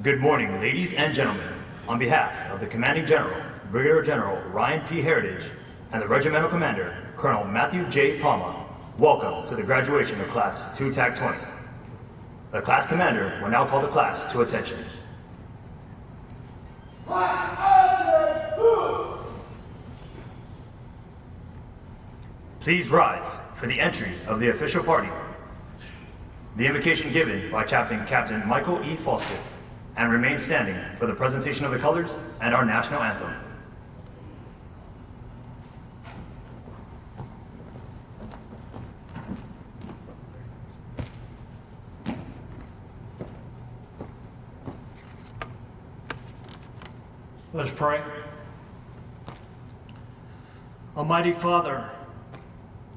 Good morning, ladies and gentlemen. On behalf of the Commanding General, Brigadier General Ryan P. Heritage, and the Regimental Commander, Colonel Matthew J. Palma, welcome to the graduation of Class 2 TAC 20. The class commander will now call the class to attention. Please rise for the entry of the official party. The invocation given by Captain Michael E. Foster, and remain standing for the presentation of the colors and our national anthem. Let us pray. Almighty Father,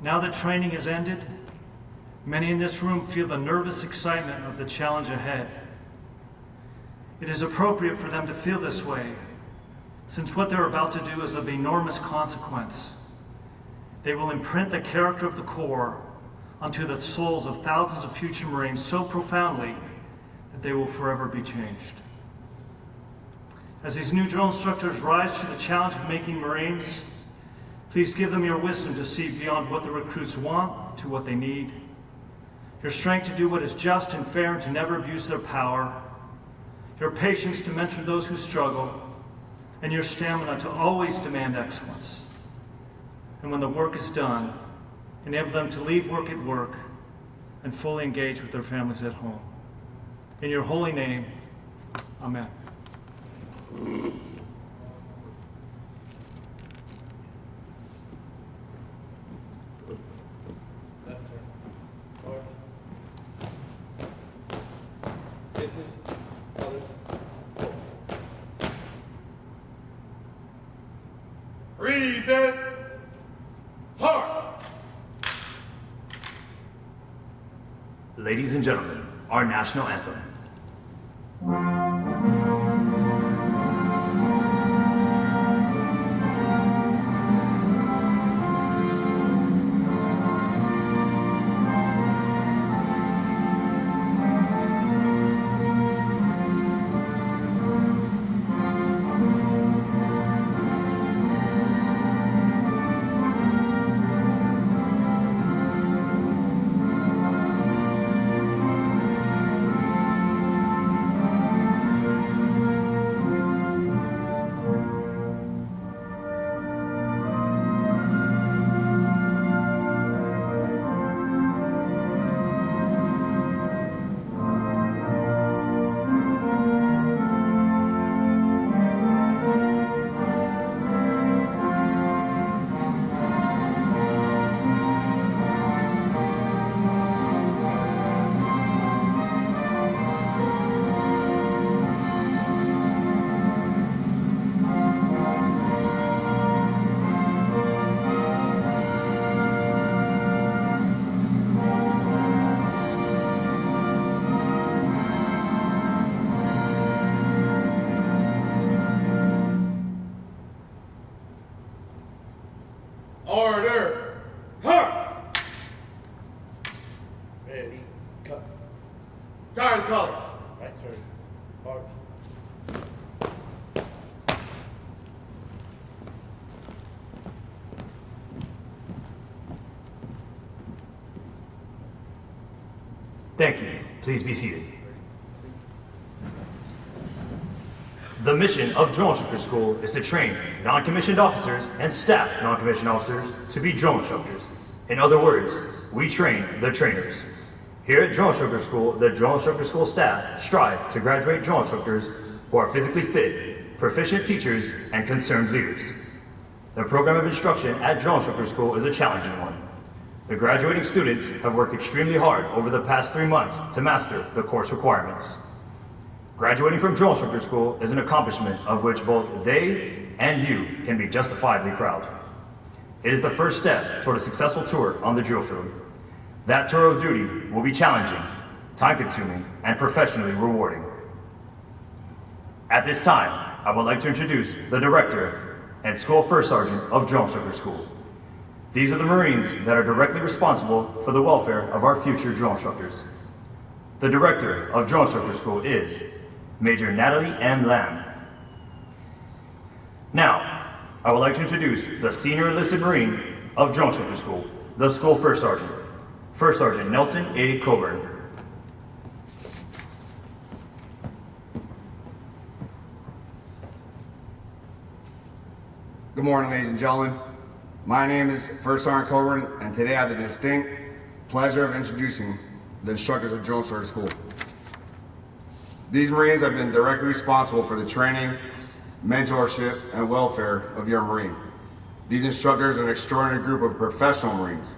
now that training has ended, many in this room feel the nervous excitement of the challenge ahead. It is appropriate for them to feel this way, since what they're about to do is of enormous consequence. They will imprint the character of the Corps onto the souls of thousands of future Marines so profoundly that they will forever be changed. As these new drill instructors rise to the challenge of making Marines, please give them your wisdom to see beyond what the recruits want to what they need. Your strength to do what is just and fair and to never abuse their power. Your patience to mentor those who struggle. And your stamina to always demand excellence. And when the work is done, enable them to leave work at work and fully engage with their families at home. In your holy name, amen. Reason, heart. Ladies and gentlemen, our national anthem. Order, heart. Ready, cut. Turn colors. Right turn. March. Thank you. Please be seated. The mission of Drill Instructor School is to train non-commissioned officers and staff non-commissioned officers to be drill instructors. In other words, we train the trainers. Here at Drill Instructor School, the Drill Instructor School staff strive to graduate drill instructors who are physically fit, proficient teachers, and concerned leaders. The program of instruction at Drill Instructor School is a challenging one. The graduating students have worked extremely hard over the past 3 months to master the course requirements. Graduating from Drill Instructor School is an accomplishment of which both they and you can be justifiably proud. It is the first step toward a successful tour on the drill field. That tour of duty will be challenging, time-consuming, and professionally rewarding. At this time, I would like to introduce the Director and School First Sergeant of Drill Instructor School. These are the Marines that are directly responsible for the welfare of our future drill instructors. The Director of Drill Instructor School is Major Natalie M. Lamb. Now, I would like to introduce the Senior Enlisted Marine of Drill Instructor School, the School First Sergeant, First Sergeant Nelson A. Coburn. Good morning, ladies and gentlemen. My name is First Sergeant Coburn, and today I have the distinct pleasure of introducing the instructors of Drill Instructor School. These Marines have been directly responsible for the training, mentorship, and welfare of your Marine. These instructors are an extraordinary group of professional Marines.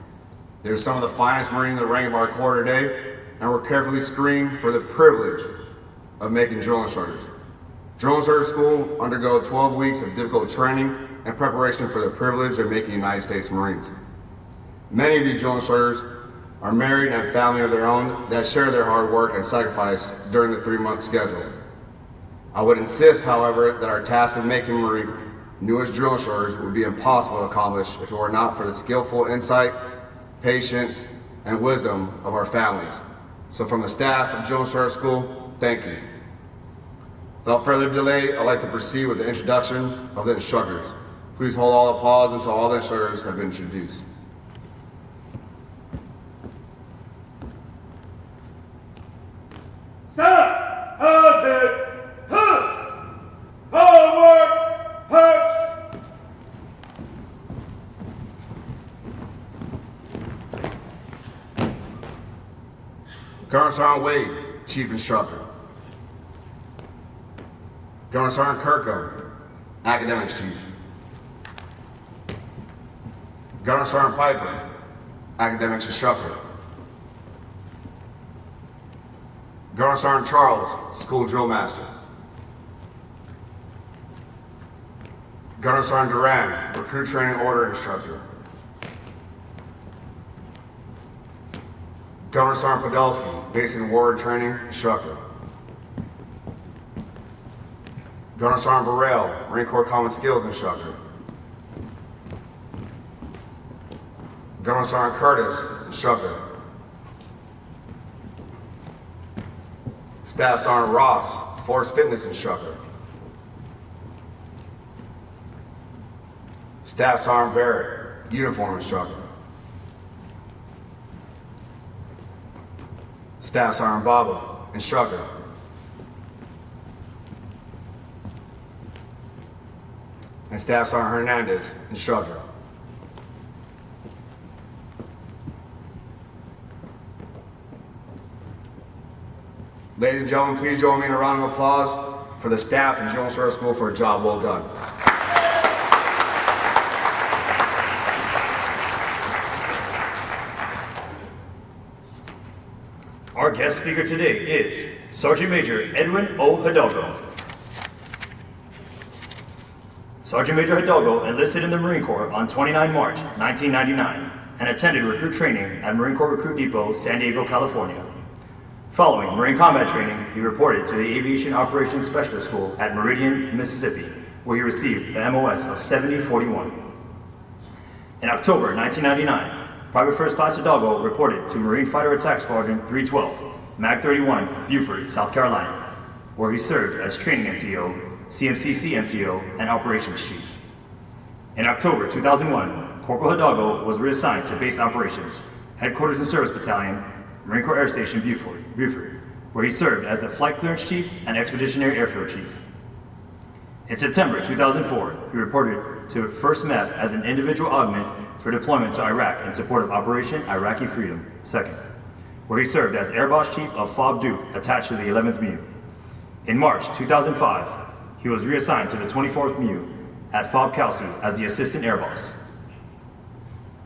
They're some of the finest Marines in the rank of our Corps today, and we're carefully screened for the privilege of making drill instructors. Drill Instructor School undergo 12 weeks of difficult training and preparation for the privilege of making United States Marines. Many of these drill instructors are married and have family of their own that share their hard work and sacrifice during the 3-month schedule. I would insist, however, that our task of making Marine newest drill instructors would be impossible to accomplish if it were not for the skillful insight, patience, and wisdom of our families. So from the staff of Drill Instructor School, thank you. Without further delay, I'd like to proceed with the introduction of the instructors. Please hold all applause until all the instructors have been introduced. Stop! Halted! Huh! Forward! March! Colonel Sergeant Wade, Chief Instructor. Colonel Sergeant Kirkham, Academics Chief. Colonel Sergeant Piper, Academics Instructor. Colonel Sergeant Charles, School Drill Master. Colonel Sergeant Duran, Recruit Training Order Instructor. Colonel Sergeant Podolsky, Basic and Warrant Training Instructor. Colonel Sergeant Burrell, Marine Corps Common Skills Instructor. Colonel Sergeant Curtis, Instructor. Staff Sergeant Ross, Force Fitness Instructor. Staff Sergeant Barrett, Uniform Instructor. Staff Sergeant Baba, Instructor. And Staff Sergeant Hernandez, Instructor. Ladies and gentlemen, please join me in a round of applause for the staff and Drill Instructor School for a job well done. Our guest speaker today is Sergeant Major Edwin O. Hidalgo. Sergeant Major Hidalgo enlisted in the Marine Corps on 29 March 1999 and attended recruit training at Marine Corps Recruit Depot, San Diego, California. Following Marine combat training, he reported to the Aviation Operations Specialist School at Meridian, Mississippi, where he received the MOS of 7041. In October 1999, Private First Class Hidalgo reported to Marine Fighter Attack Squadron 312, MAG 31, Beaufort, South Carolina, where he served as Training NCO, CMCC NCO, and Operations Chief. In October 2001, Corporal Hidalgo was reassigned to Base Operations, Headquarters and Service Battalion, Marine Corps Air Station Beaufort, where he served as the Flight Clearance Chief and Expeditionary Airfield Chief. In September 2004, he reported to 1st MEF as an individual augment for deployment to Iraq in support of Operation Iraqi Freedom, 2nd, where he served as Air Boss Chief of FOB Duke attached to the 11th MU. In March 2005, he was reassigned to the 24th MU at FOB Kelsey as the Assistant Air Boss.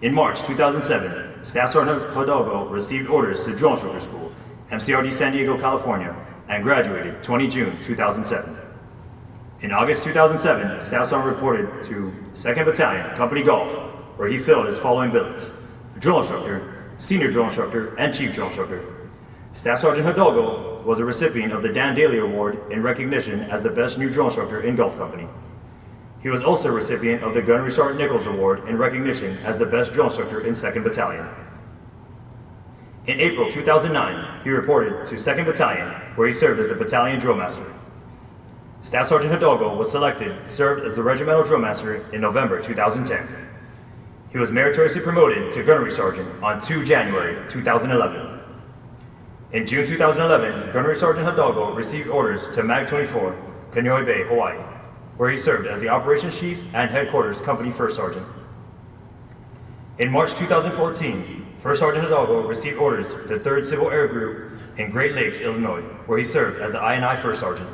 In March 2007, Staff Sergeant Hidalgo received orders to Drill Instructor School, MCRD San Diego, California, and graduated 20 June 2007. In August 2007, Staff Sergeant reported to 2nd Battalion, Company Golf, where he filled his following billets: Drill Instructor, Senior Drill Instructor, and Chief Drill Instructor. Staff Sergeant Hidalgo was a recipient of the Dan Daly Award in recognition as the best new drill instructor in Gulf Company. He was also a recipient of the Gunnery Sergeant Nichols Award in recognition as the best drill instructor in 2nd Battalion. In April 2009, he reported to 2nd Battalion, where he served as the Battalion Drill Master. Staff Sergeant Hidalgo was selected, served as the Regimental Drill Master in November 2010. He was meritoriously promoted to Gunnery Sergeant on 2 January 2011. In June 2011, Gunnery Sergeant Hidalgo received orders to MAG-24, Kaneohe Bay, Hawaii, where he served as the Operations Chief and Headquarters Company First Sergeant. In March 2014, First Sergeant Hidalgo received orders to 3rd Civil Air Group in Great Lakes, Illinois, where he served as the I&I First Sergeant.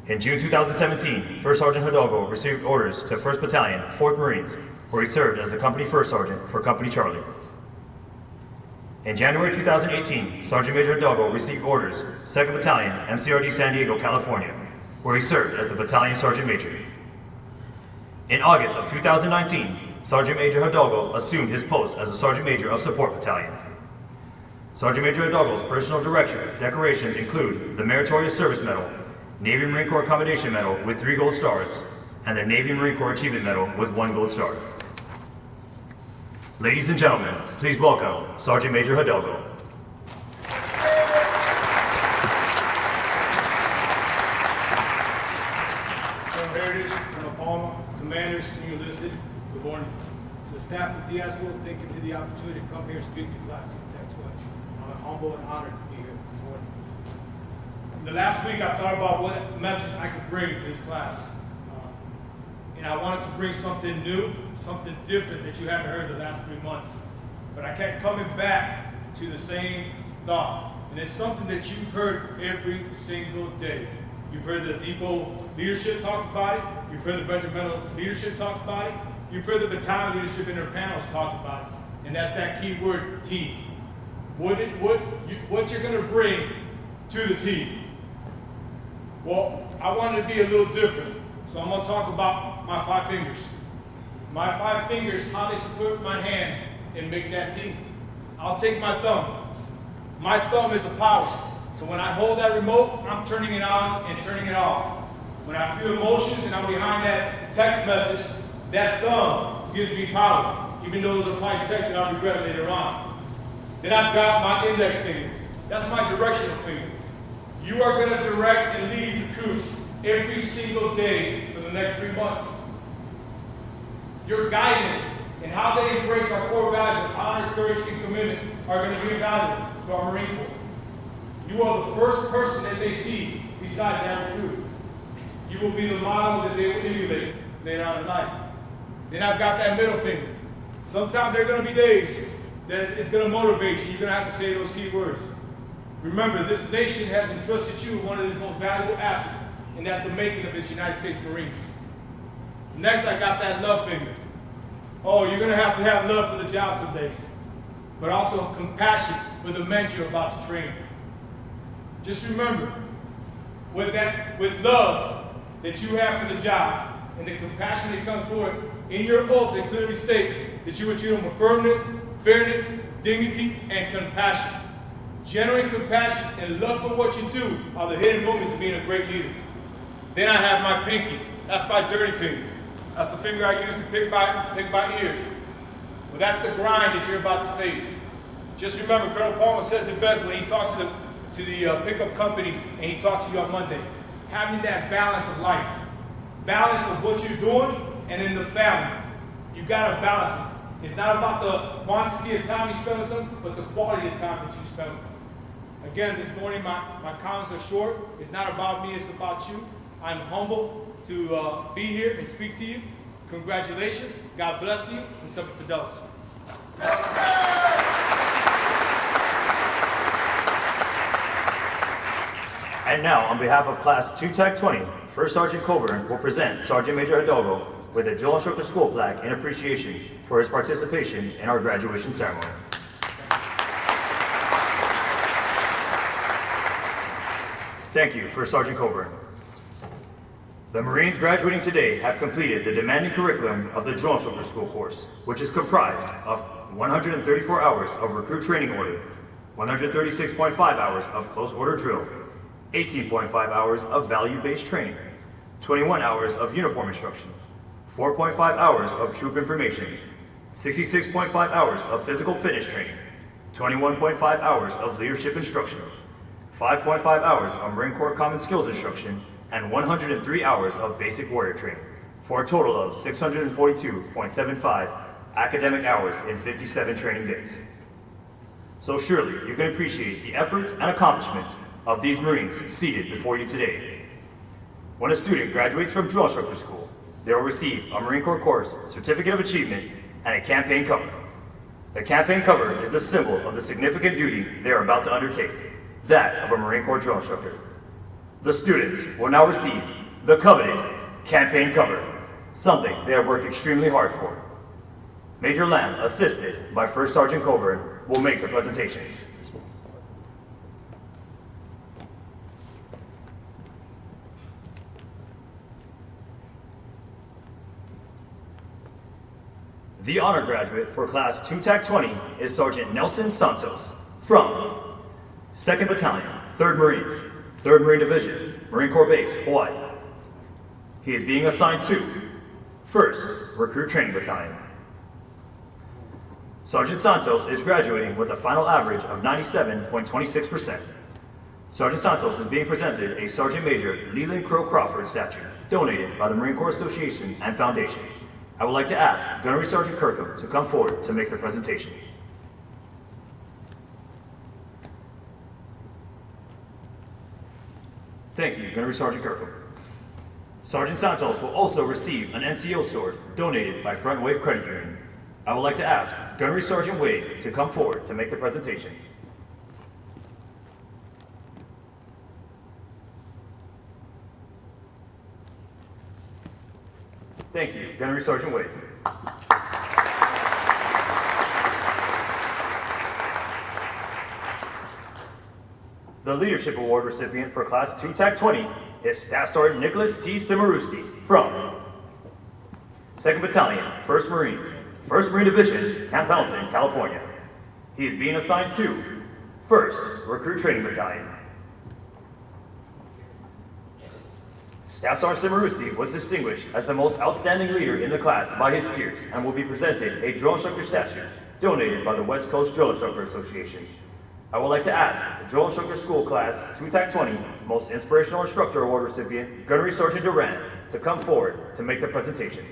In June 2017, First Sergeant Hidalgo received orders to 1st Battalion, 4th Marines, where he served as the Company First Sergeant for Company Charlie. In January 2018, Sergeant Major Hidalgo received orders, 2nd Battalion, MCRD San Diego, California, where he served as the Battalion Sergeant Major. In August of 2019, Sergeant Major Hidalgo assumed his post as the Sergeant Major of Support Battalion. Sergeant Major Hidalgo's personal decorations include the Meritorious Service Medal, Navy Marine Corps Commendation Medal with 3 gold stars, and the Navy Marine Corps Achievement Medal with 1 gold star. Ladies and gentlemen, please welcome Sergeant Major Hidalgo. Heritage, Colonel Palmer, Commanders, Senior Listed, good morning. To the staff of DS School, thank you for the opportunity to come here and speak to Class 2 Tech 20. I'm humble and honored to be here this morning. In the last week, I thought about what message I could bring to this class. And I wanted to bring something new, something different that you haven't heard the last 3 months. But I kept coming back to the same thought. And it's something that you've heard every single day. You've heard the depot leadership talk about it. You've heard the regimental leadership talk about it. You've heard the battalion leadership in their panels talk about it. And that's that key word, team. What you're going to bring to the team. Well, I wanted to be a little different. So I'm going to talk about my 5 fingers. My 5 fingers, how they support my hand and make that team. I'll take my thumb. My thumb is the power. So when I hold that remote, I'm turning it on and turning it off. When I feel emotions and I'm behind that text message, that thumb gives me power. Even though those are probably texts that I'll regret later on. Then I've got my index finger. That's my directional finger. You are going to direct and lead recruits every single day for the next 3 months. Your guidance and how they embrace our core values of honor, courage, and commitment are going to be invaluable to our Marine Corps. You are the first person that they see besides that recruit. You will be the model that they will emulate later on in life. Then I've got that middle finger. Sometimes there are going to be days that it's going to motivate you. You're going to have to say those key words. Remember, this nation has entrusted you with one of its most valuable assets, and that's the making of its United States Marines. Next, I got that love finger. Oh, you're going to have love for the job some days, but also compassion for the men you're about to train. Just remember, with love that you have for the job and the compassion that comes forward, in your oath it clearly states that you will treat them with firmness, fairness, dignity, and compassion. Genuine compassion and love for what you do are the hidden moments of being a great leader. Then I have my pinky. That's my dirty finger. That's the finger I use to pick my ears. Well, that's the grind that you're about to face. Just remember, Colonel Palmer says it best when he talks to the pickup companies and he talks to you on Monday. Having that balance of life. Balance of what you're doing and in the family. You got to balance it. It's not about the quantity of time you spend with them, but the quality of time that you spend with them. Again, this morning my comments are short. It's not about me, it's about you. I'm humble to be here and speak to you. Congratulations. God bless you. And Semper Fidelis. And now, on behalf of Class 2 Tech 20, First Sergeant Coburn will present Sergeant Major Hidalgo with a Drill Instructor School plaque in appreciation for his participation in our graduation ceremony. Thank you, First Sergeant Coburn. The Marines graduating today have completed the demanding curriculum of the Drill Instructor School course, which is comprised of 134 hours of recruit training order, 136.5 hours of close order drill, 18.5 hours of value-based training, 21 hours of uniform instruction, 4.5 hours of troop information, 66.5 hours of physical fitness training, 21.5 hours of leadership instruction, 5.5 hours of Marine Corps Common Skills instruction, and 103 hours of basic warrior training, for a total of 642.75 academic hours in 57 training days. So surely you can appreciate the efforts and accomplishments of these Marines seated before you today. When a student graduates from drill instructor school, they will receive a Marine Corps course, certificate of achievement, and a campaign cover. The campaign cover is the symbol of the significant duty they are about to undertake, that of a Marine Corps drill instructor. The students will now receive the coveted campaign cover, something they have worked extremely hard for. Major Lamb, assisted by First Sergeant Coburn, will make the presentations. The honor graduate for Class 2 TAC 20 is Sergeant Nelson Santos from 2nd Battalion, 3rd Marines, 3rd Marine Division, Marine Corps Base, Hawaii. He is being assigned to 1st Recruit Training Battalion. Sergeant Santos is graduating with a final average of 97.26%. Sergeant Santos is being presented a Sergeant Major Leland Crow Crawford statue donated by the Marine Corps Association and Foundation. I would like to ask Gunnery Sergeant Kirkham to come forward to make the presentation. Thank you, Gunnery Sergeant Kirkham. Sergeant Santos will also receive an NCO sword donated by Front Wave Credit Union. I would like to ask Gunnery Sergeant Wade to come forward to make the presentation. Thank you, Gunnery Sergeant Wade. The Leadership Award recipient for Class 2 TAC 20 is Staff Sergeant Nicholas T. Simarusti from 2nd Battalion, 1st Marines, 1st Marine Division, Camp Pendleton, California. He is being assigned to 1st Recruit Training Battalion. Staff Sergeant Simarusti was distinguished as the most outstanding leader in the class by his peers and will be presented a drill instructor statue donated by the West Coast Drill Instructor Association. I would like to ask the Drill Instructor School Class 2 TAC 20 Most Inspirational Instructor Award recipient, Gunnery Sergeant Durant, to come forward to make the presentation.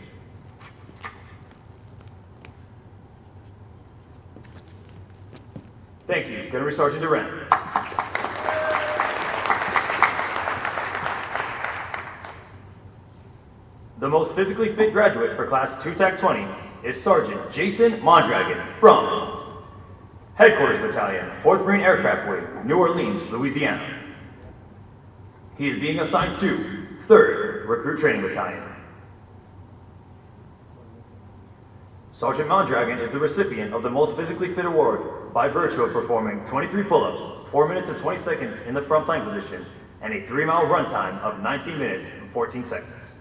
Thank you, Gunnery Sergeant Durant. The most physically fit graduate for Class 2 TAC 20 is Sergeant Jason Mondragon from Headquarters Battalion, 4th Marine Aircraft Wing, New Orleans, Louisiana. He is being assigned to 3rd Recruit Training Battalion. Sergeant Mondragon is the recipient of the Most Physically Fit Award by virtue of performing 23 pull-ups, 4 minutes and 20 seconds in the front plank position, and a 3-mile run time of 19 minutes and 14 seconds.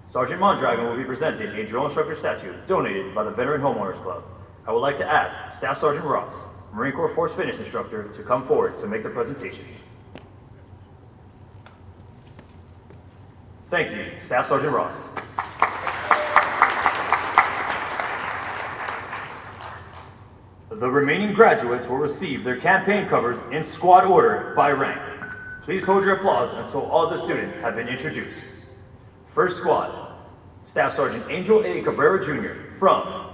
Sergeant Mondragon will be presented a drill instructor statue donated by the Veteran Homeowners Club. I would like to ask Staff Sergeant Ross, Marine Corps Force Fitness Instructor, to come forward to make the presentation. Thank you, Staff Sergeant Ross. The remaining graduates will receive their campaign covers in squad order by rank. Please hold your applause until all the students have been introduced. First squad, Staff Sergeant Angel A. Cabrera Jr. from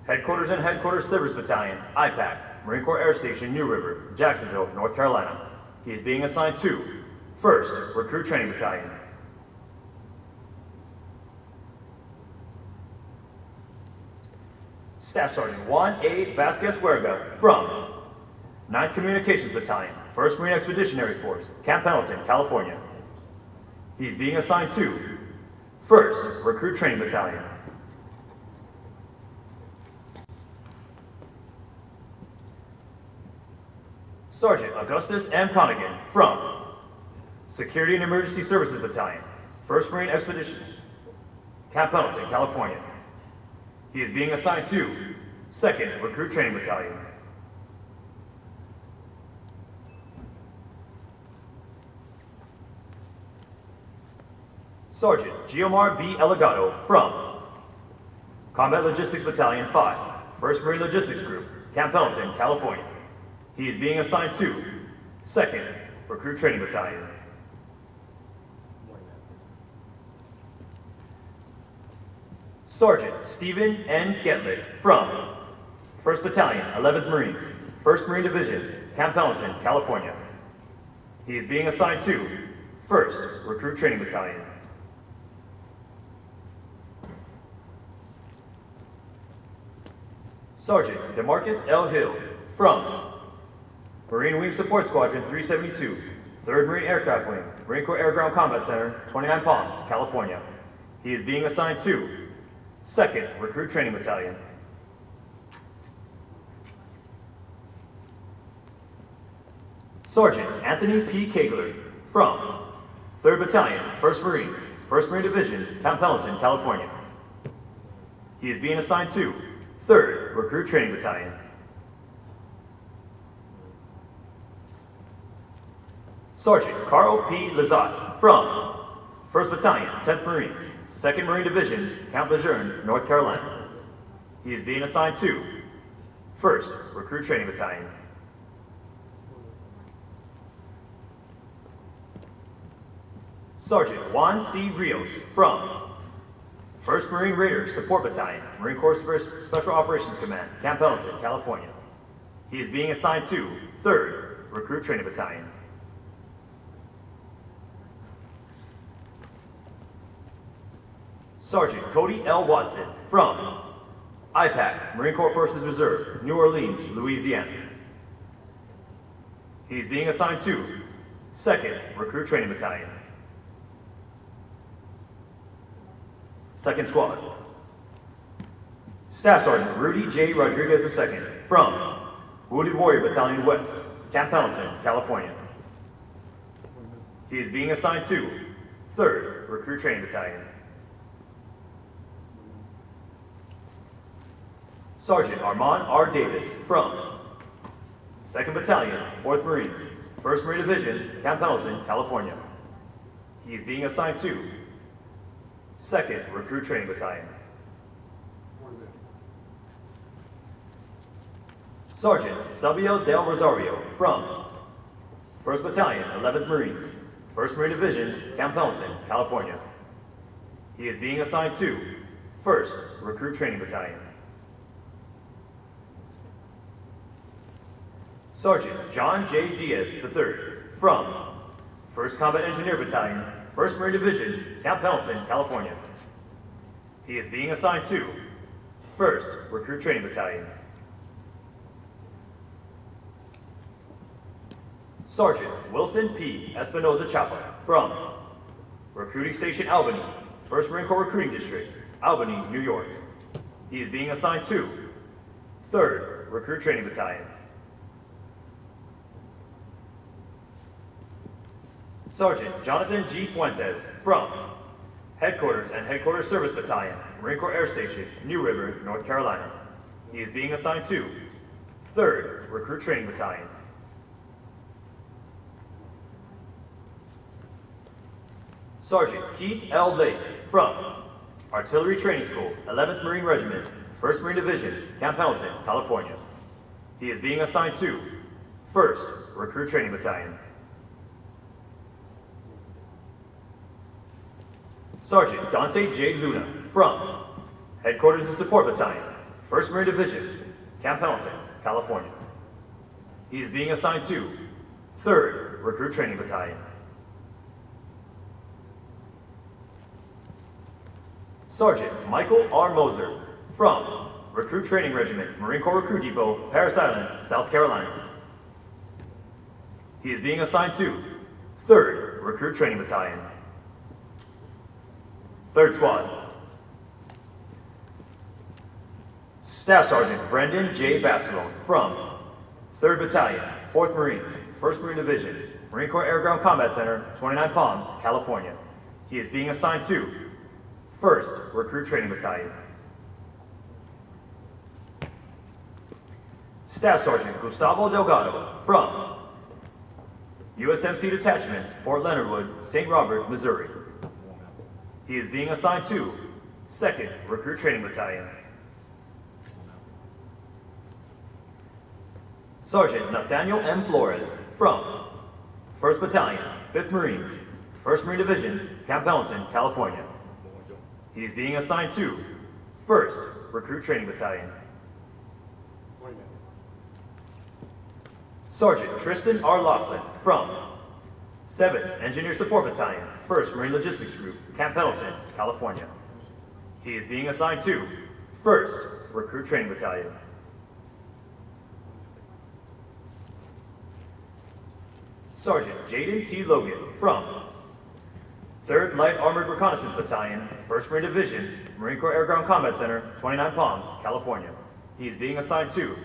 Headquarters and Headquarters Service Battalion, IPAC, Marine Corps Air Station, New River, Jacksonville, North Carolina. He is being assigned to 1st Recruit Training Battalion. Staff Sergeant Juan A. Vasquez Huerga from 9th Communications Battalion, 1st Marine Expeditionary Force, Camp Pendleton, California. He is being assigned to 1st Recruit Training Battalion. Sergeant Augustus M. Connigan from Security and Emergency Services Battalion, 1st Marine Expedition, Camp Pendleton, California. He is being assigned to 2nd Recruit Training Battalion. Sergeant Giomar B. Elegado from Combat Logistics Battalion 5, 1st Marine Logistics Group, Camp Pendleton, California. He is being assigned to 2nd Recruit Training Battalion. Sergeant Stephen N. Getlick from 1st Battalion, 11th Marines, 1st Marine Division, Camp Pendleton, California. He is being assigned to 1st Recruit Training Battalion. Sergeant DeMarcus L. Hill from Marine Wing Support Squadron 372, 3rd Marine Aircraft Wing, Marine Corps Air Ground Combat Center, 29 Palms, California. He is being assigned to 2nd Recruit Training Battalion. Sergeant Anthony P. Kegler from 3rd Battalion, 1st Marines, 1st Marine Division, Camp Pendleton, California. He is being assigned to 3rd Recruit Training Battalion. Sergeant Carl P. Lazat from 1st Battalion, 10th Marines, 2nd Marine Division, Camp Lejeune, North Carolina. He is being assigned to 1st Recruit Training Battalion. Sergeant Juan C. Rios from 1st Marine Raiders Support Battalion, Marine Corps Special Operations Command, Camp Pendleton, California. He is being assigned to 3rd Recruit Training Battalion. Sergeant Cody L. Watson from IPAC, Marine Corps Forces Reserve, New Orleans, Louisiana. He is being assigned to 2nd Recruit Training Battalion. 2nd Squad. Staff Sergeant Rudy J. Rodriguez II from Wounded Warrior Battalion West, Camp Pendleton, California. He is being assigned to 3rd Recruit Training Battalion. Sergeant Armand R. Davis from 2nd Battalion, 4th Marines, 1st Marine Division, Camp Pendleton, California. He is being assigned to 2nd Recruit Training Battalion. Sergeant Sabio Del Rosario from 1st Battalion, 11th Marines, 1st Marine Division, Camp Pendleton, California. He is being assigned to 1st Recruit Training Battalion. Sergeant John J. Diaz III from 1st Combat Engineer Battalion, 1st Marine Division, Camp Pendleton, California. He is being assigned to 1st Recruit Training Battalion. Sergeant Wilson P. Espinoza Chapa from Recruiting Station Albany, 1st Marine Corps Recruiting District, Albany, New York. He is being assigned to 3rd Recruit Training Battalion. Sergeant Jonathan G. Fuentes from Headquarters and Headquarters Service Battalion, Marine Corps Air Station, New River, North Carolina. He is being assigned to 3rd Recruit Training Battalion. Sergeant Keith L. Lake from Artillery Training School, 11th Marine Regiment, 1st Marine Division, Camp Pendleton, California. He is being assigned to 1st Recruit Training Battalion. Sergeant Dante J. Luna from Headquarters and Support Battalion, 1st Marine Division, Camp Pendleton, California. He is being assigned to 3rd Recruit Training Battalion. Sergeant Michael R. Moser from Recruit Training Regiment, Marine Corps Recruit Depot, Parris Island, South Carolina. He is being assigned to 3rd Recruit Training Battalion. 3rd Squad. Staff Sergeant Brendan J. Bassalone from 3rd Battalion, 4th Marines, 1st Marine Division, Marine Corps Air Ground Combat Center, 29 Palms, California. He is being assigned to 1st Recruit Training Battalion. Staff Sergeant Gustavo Delgado from USMC Detachment, Fort Leonard Wood, St. Robert, Missouri. He is being assigned to 2nd Recruit Training Battalion. Sergeant Nathaniel M. Flores from 1st Battalion, 5th Marines, 1st Marine Division, Camp Pendleton, California. He is being assigned to 1st Recruit Training Battalion. Sergeant Tristan R. Laughlin from 7th Engineer Support Battalion, 1st Marine Logistics Group, Camp Pendleton, California. He is being assigned to 1st Recruit Training Battalion. Sergeant Jaden T. Logan from 3rd Light Armored Reconnaissance Battalion, 1st Marine Division, Marine Corps Air Ground Combat Center, 29 Palms, California. He is being assigned to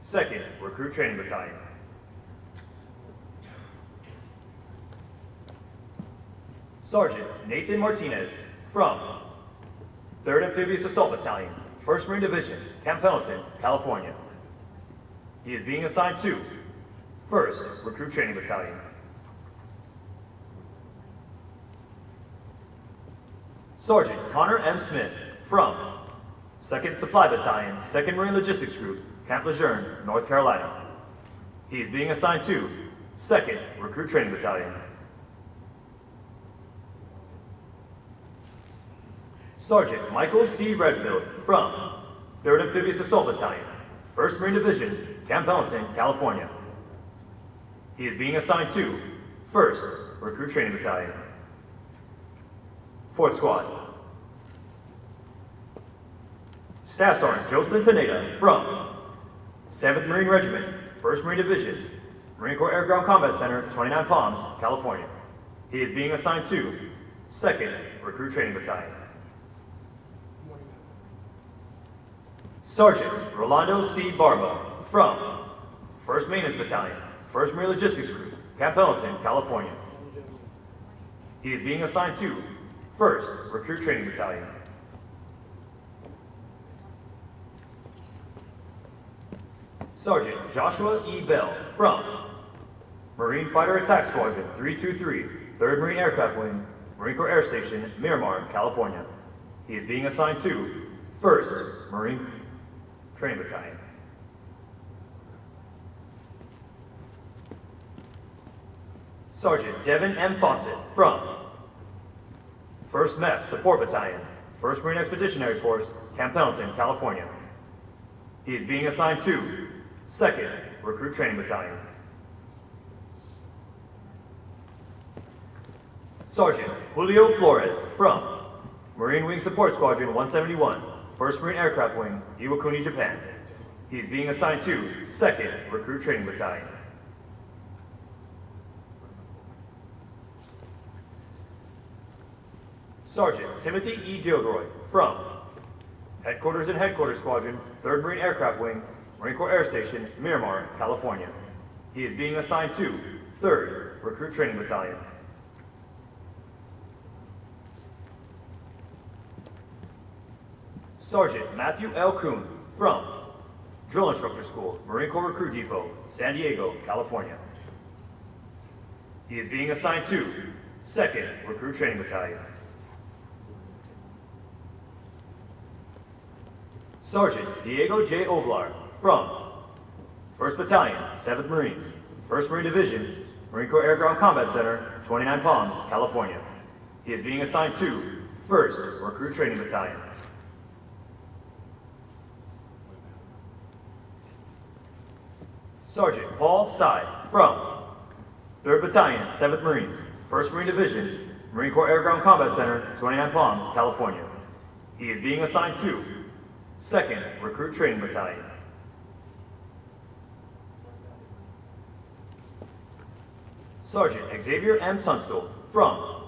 2nd Recruit Training Battalion. Sergeant Nathan Martinez from 3rd Amphibious Assault Battalion, 1st Marine Division, Camp Pendleton, California. He is being assigned to 1st Recruit Training Battalion. Sergeant Connor M. Smith from 2nd Supply Battalion, 2nd Marine Logistics Group, Camp Lejeune, North Carolina. He is being assigned to 2nd Recruit Training Battalion. Sergeant Michael C. Redfield from 3rd Amphibious Assault Battalion, 1st Marine Division, Camp Pendleton, California. He is being assigned to 1st Recruit Training Battalion. 4th Squad. Staff Sergeant Jocelyn Pineda from 7th Marine Regiment, 1st Marine Division, Marine Corps Air Ground Combat Center, 29 Palms, California. He is being assigned to 2nd Recruit Training Battalion. Sergeant Rolando C. Barba from 1st Maintenance Battalion, 1st Marine Logistics Group, Camp Pendleton, California. He is being assigned to 1st Recruit Training Battalion. Sergeant Joshua E. Bell from Marine Fighter Attack Squadron 323, 3rd Marine Aircraft Wing, Marine Corps Air Station, Miramar, California. He is being assigned to 1st Marine Training Battalion. Sergeant Devin M. Fawcett from 1st MEF Support Battalion, 1st Marine Expeditionary Force, Camp Pendleton, California. He is being assigned to 2nd Recruit Training Battalion. Sergeant Julio Flores from Marine Wing Support Squadron 171, 1st Marine Aircraft Wing, Iwakuni, Japan. He is being assigned to 2nd Recruit Training Battalion. Sergeant Timothy E. Gilroy from Headquarters and Headquarters Squadron, 3rd Marine Aircraft Wing, Marine Corps Air Station, Miramar, California. He is being assigned to 3rd Recruit Training Battalion. Sergeant Matthew L. Kuhn from Drill Instructor School, Marine Corps Recruit Depot, San Diego, California. He is being assigned to 2nd Recruit Training Battalion. Sergeant Diego J. Ovlar from 1st Battalion, 7th Marines, 1st Marine Division, Marine Corps Air Ground Combat Center, 29 Palms, California. He is being assigned to 1st Recruit Training Battalion. Sergeant Paul Sy from 3rd Battalion, 7th Marines, 1st Marine Division, Marine Corps Air Ground Combat Center, 29 Palms, California. He is being assigned to 2nd Recruit Training Battalion. Sergeant Xavier M. Tunstall from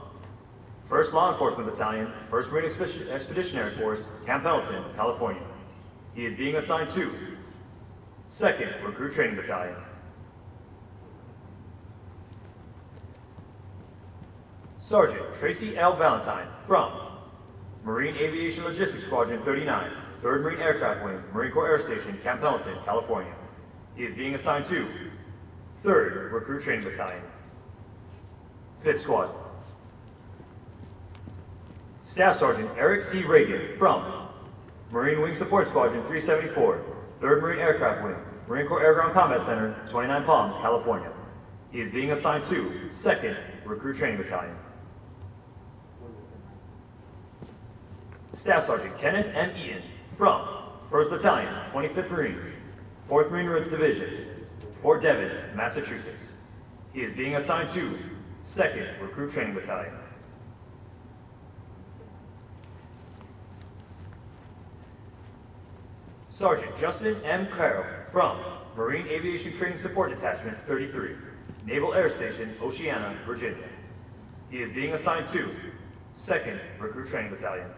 1st Law Enforcement Battalion, 1st Marine Expeditionary Force, Camp Pendleton, California. He is being assigned to 2nd Recruit Training Battalion. Sergeant Tracy L. Valentine from Marine Aviation Logistics Squadron 39, 3rd Marine Aircraft Wing, Marine Corps Air Station, Camp Pendleton, California. He is being assigned to 3rd Recruit Training Battalion. 5th Squad. Staff Sergeant Eric C. Reagan from Marine Wing Support Squadron 374, 3rd Marine Aircraft Wing, Marine Corps Air Ground Combat Center, 29 Palms, California. He is being assigned to 2nd Recruit Training Battalion. Staff Sergeant Kenneth M. Eaton from 1st Battalion, 25th Marines, 4th Marine Division, Fort Devens, Massachusetts. He is being assigned to 2nd Recruit Training Battalion. Sergeant Justin M. Carroll from Marine Aviation Training Support Detachment 33, Naval Air Station, Oceana, Virginia. He is being assigned to 2nd Recruit Training Battalion.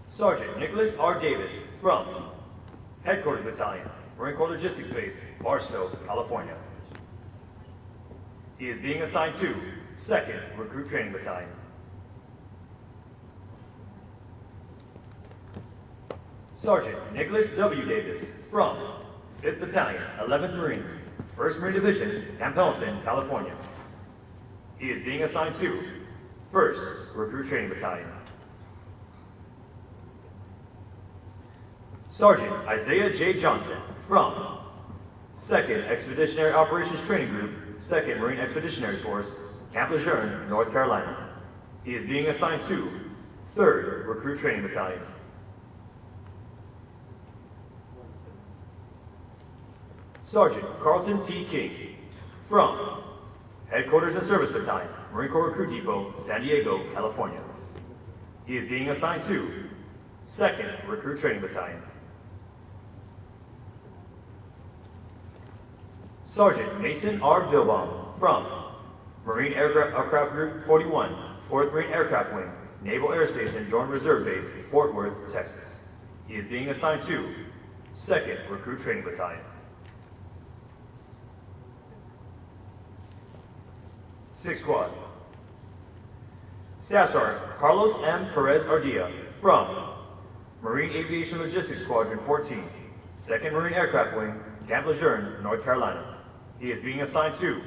Sergeant Nicholas R. Davis from Headquarters Battalion, Marine Corps Logistics Base, Barstow, California. He is being assigned to 2nd Recruit Training Battalion. Sergeant Nicholas W. Davis from 5th Battalion, 11th Marines, 1st Marine Division, Camp Pendleton, California. He is being assigned to 1st Recruit Training Battalion. Sergeant Isaiah J. Johnson from 2nd Expeditionary Operations Training Group, 2nd Marine Expeditionary Force, Camp Lejeune, North Carolina. He is being assigned to 3rd Recruit Training Battalion. Sergeant Carlton T. King from Headquarters and Service Battalion, Marine Corps Recruit Depot, San Diego, California. He is being assigned to 2nd Recruit Training Battalion. Sergeant Mason R. Vilbaum from Marine Aircraft Group 41, 4th Marine Aircraft Wing, Naval Air Station, Joint Reserve Base, Fort Worth, Texas. He is being assigned to 2nd Recruit Training Battalion. 6th Squad. Staff Sergeant Carlos M. Perez Ardilla from Marine Aviation Logistics Squadron 14, 2nd Marine Aircraft Wing, Camp Lejeune, North Carolina. He is being assigned to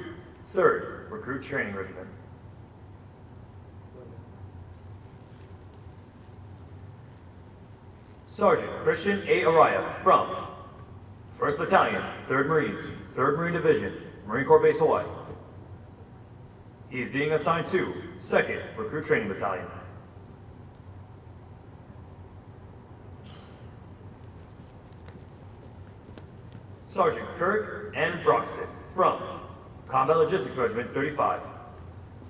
3rd Recruit Training Regiment. Sergeant Cristian A. Araya from 1st Battalion, 3rd Marines, 3rd Marine Division, Marine Corps Base, Hawaii. He is being assigned to 2nd Recruit Training Battalion. Sergeant Kirk N. Broxton from Combat Logistics Regiment 35,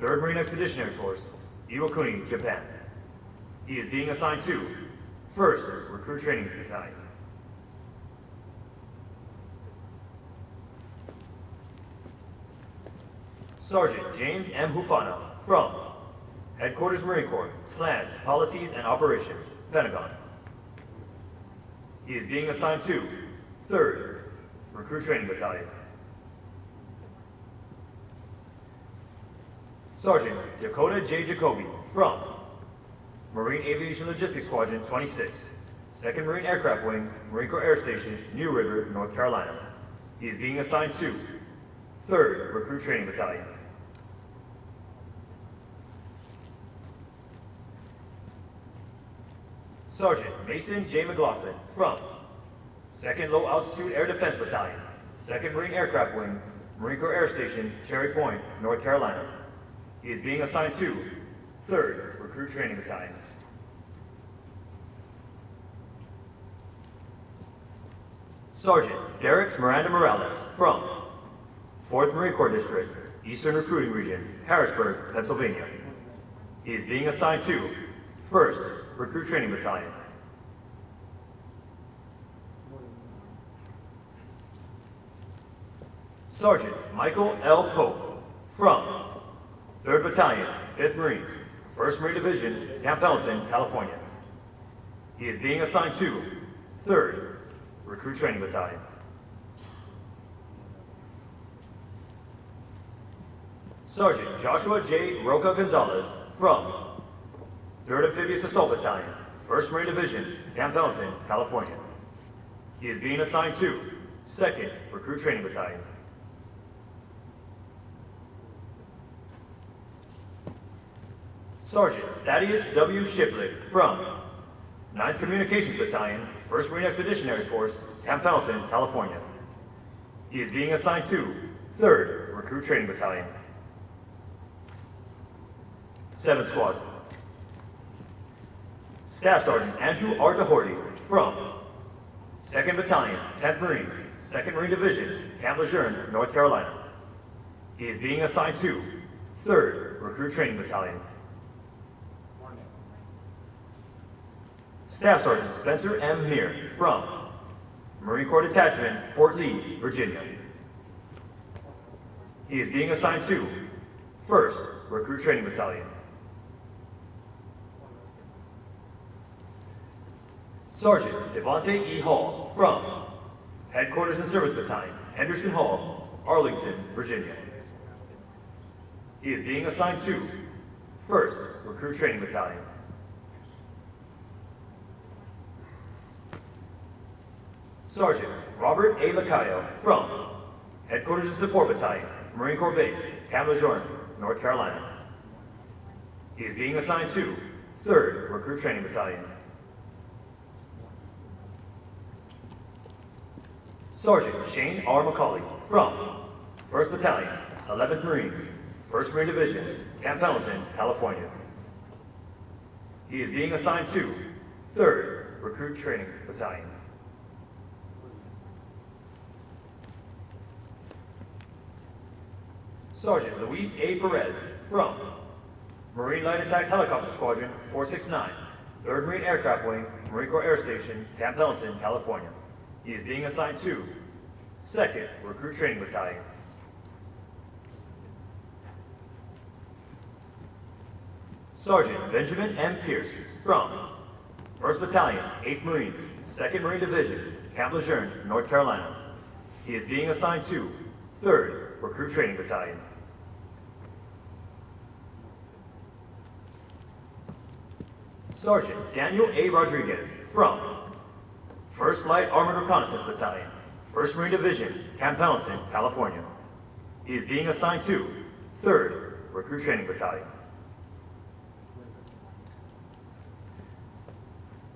3rd Marine Expeditionary Force, Iwakuni, Japan. He is being assigned to 1st Recruit Training Battalion. Sergeant James M. Hufana from Headquarters Marine Corps, Plans, Policies, and Operations, Pentagon. He is being assigned to 3rd Recruit Training Battalion. Sergeant Dakota J. Jacoby from Marine Aviation Logistics Squadron 26, 2nd Marine Aircraft Wing, Marine Corps Air Station, New River, North Carolina. He is being assigned to 3rd Recruit Training Battalion. Sergeant Mason J. McLaughlin from 2nd Low Altitude Air Defense Battalion, 2nd Marine Aircraft Wing, Marine Corps Air Station, Cherry Point, North Carolina. He is being assigned to 3rd Recruit Training Battalion. Sergeant Derek Miranda Morales from 4th Marine Corps District, Eastern Recruiting Region, Harrisburg, Pennsylvania. He is being assigned to 1st Recruit Training Battalion. Sergeant Michael L. Pope from 3rd Battalion, 5th Marines, 1st Marine Division, Camp Pendleton, California. He is being assigned to 3rd Recruit Training Battalion. Sergeant Joshua J. Roca Gonzalez from 3rd Amphibious Assault Battalion, 1st Marine Division, Camp Pendleton, California. He is being assigned to 2nd Recruit Training Battalion. Sergeant Thaddeus W. Shiplick from 9th Communications Battalion, 1st Marine Expeditionary Force, Camp Pendleton, California. He is being assigned to 3rd Recruit Training Battalion. 7th Squadron. Staff Sergeant Andrew R. Doherty from 2nd Battalion, 10th Marines, 2nd Marine Division, Camp Lejeune, North Carolina. He is being assigned to 3rd Recruit Training Battalion. Staff Sergeant Spencer M. Meir from Marine Corps Detachment, Fort Lee, Virginia. He is being assigned to 1st Recruit Training Battalion. Sergeant Devontae E. Hall from Headquarters and Service Battalion, Henderson Hall, Arlington, Virginia. He is being assigned to 1st Recruit Training Battalion. Sergeant Robert A. Lacayo from Headquarters and Support Battalion, Marine Corps Base, Camp Lejeune, North Carolina. He is being assigned to 3rd Recruit Training Battalion. Sergeant Shane R. McCauley from 1st Battalion, 11th Marines, 1st Marine Division, Camp Pendleton, California. He is being assigned to 3rd Recruit Training Battalion. Sergeant Luis A. Perez from Marine Light Attack Helicopter Squadron 469, 3rd Marine Aircraft Wing, Marine Corps Air Station, Camp Pendleton, California. He is being assigned to 2nd Recruit Training Battalion. Sergeant Benjamin M. Pierce from 1st Battalion, 8th Marines, 2nd Marine Division, Camp Lejeune, North Carolina. He is being assigned to 3rd Recruit Training Battalion. Sergeant Daniel A. Rodriguez from 1st Light Armored Reconnaissance Battalion, 1st Marine Division, Camp Pendleton, California. He is being assigned to 3rd Recruit Training Battalion.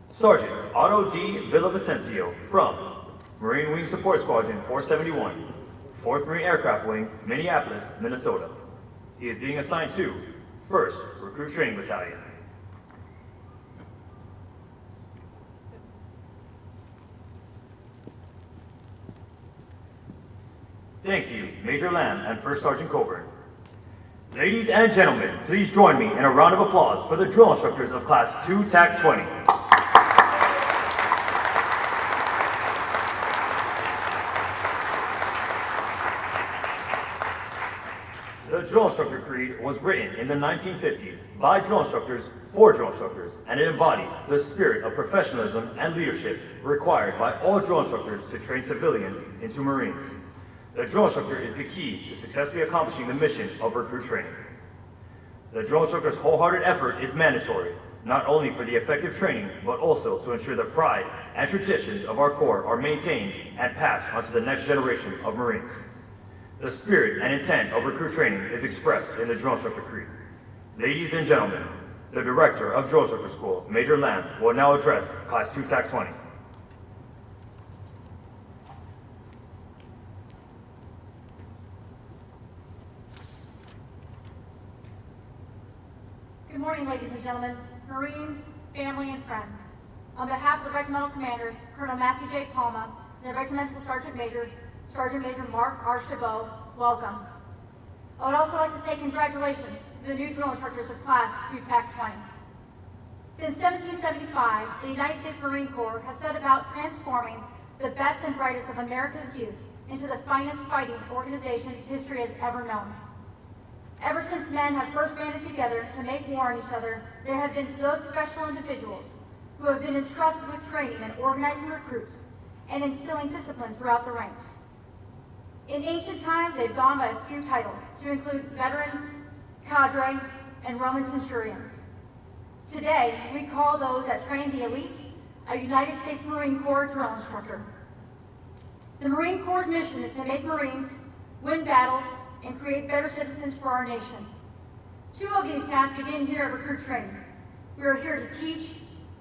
Sergeant Otto D. Villavicencio from Marine Wing Support Squadron 471, 4th Marine Aircraft Wing, Minneapolis, Minnesota. He is being assigned to 1st Recruit Training Battalion. Thank you, Major Lamb and First Sergeant Coburn. Ladies and gentlemen, please join me in a round of applause for the drill instructors of Class 2 TAC 20. The Drill Instructor Creed was written in the 1950s by drill instructors for drill instructors, and it embodies the spirit of professionalism and leadership required by all drill instructors to train civilians into Marines. The drill instructor is the key to successfully accomplishing the mission of recruit training. The drill instructor's wholehearted effort is mandatory, not only for the effective training, but also to ensure the pride and traditions of our Corps are maintained and passed on to the next generation of Marines. The spirit and intent of recruit training is expressed in the Drill Instructor Creed. Ladies and gentlemen, the Director of Drill Instructor School, Major Lamb, will now address Class 2 TAC 20. Good morning, ladies and gentlemen, Marines, family, and friends. On behalf of the Regimental Commander, Colonel Matthew J. Palma, and the Regimental Sergeant Major, Sergeant Major Mark R. Chabot, welcome. I would also like to say congratulations to the new drill instructors of Class 2 TAC 20. Since 1775, the United States Marine Corps has set about transforming the best and brightest of America's youth into the finest fighting organization history has ever known. Ever since men have first banded together to make war on each other, there have been those special individuals who have been entrusted with training and organizing recruits and instilling discipline throughout the ranks. In ancient times, they've gone by a few titles, to include veterans, cadre, and Roman centurions. Today, we call those that train the elite a United States Marine Corps drill instructor. The Marine Corps' mission is to make Marines win battles and create better citizens for our nation. Two of these tasks begin here at recruit training. We are here to teach,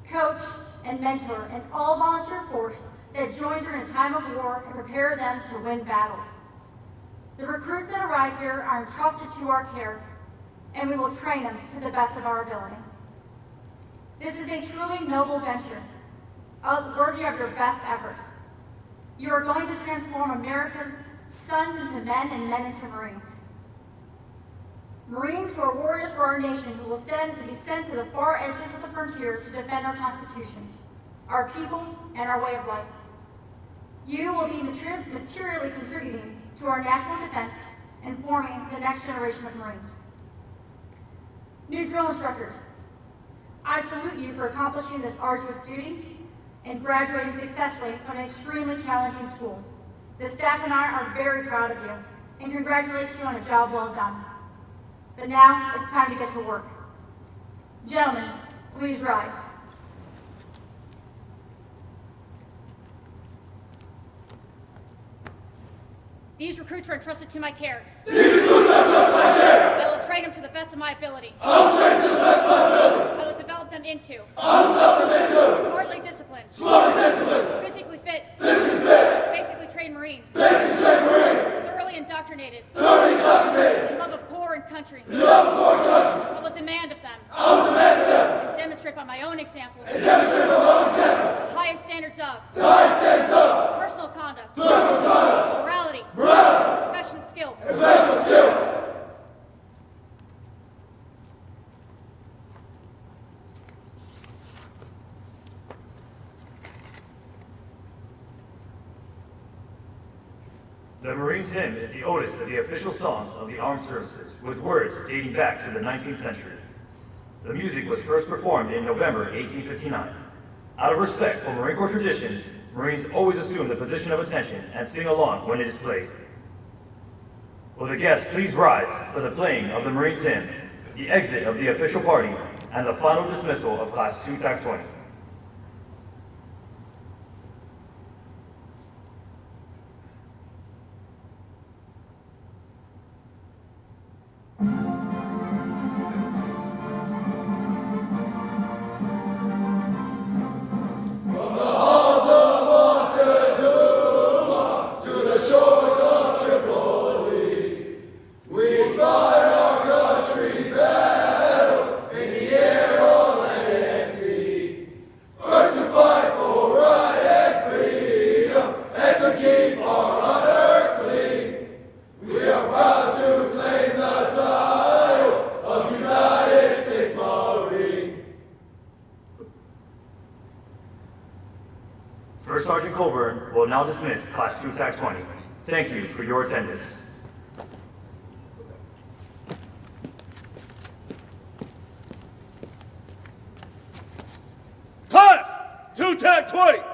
coach, and mentor an all-volunteer force that join during a time of war and prepare them to win battles. The recruits that arrive here are entrusted to our care, and we will train them to the best of our ability. This is a truly noble venture, worthy of your best efforts. You are going to transform America's sons into men and men into Marines. Marines who are warriors for our nation, who will be sent to the far edges of the frontier to defend our Constitution, our people, and our way of life. You will be materially contributing to our national defense and forming the next generation of Marines. New drill instructors, I salute you for accomplishing this arduous duty and graduating successfully from an extremely challenging school. The staff and I are very proud of you and congratulate you on a job well done. But now it's time to get to work. Gentlemen, please rise. These recruits are entrusted to my care. I will train them to the best of my ability. I will develop them into smartly disciplined, physically fit, basically trained Marines, thoroughly indoctrinated, in love of Corps and country. I will demand of them, and demonstrate by my own example, the highest standards of personal conduct, morality, professional skill. The Marines' hymn is the oldest of the official songs of the armed services, with words dating back to the 19th century. The music was first performed in November 1859. Out of respect for Marine Corps traditions, Marines always assume the position of attention and sing along when it is played. Will the guests please rise for the playing of the Marines' hymn, the exit of the official party, and the final dismissal of Class 2 TAC 20. First Sergeant Colburn will now dismiss Class 2 TAC 20. Thank you for your attendance. Class 2 TAC 20!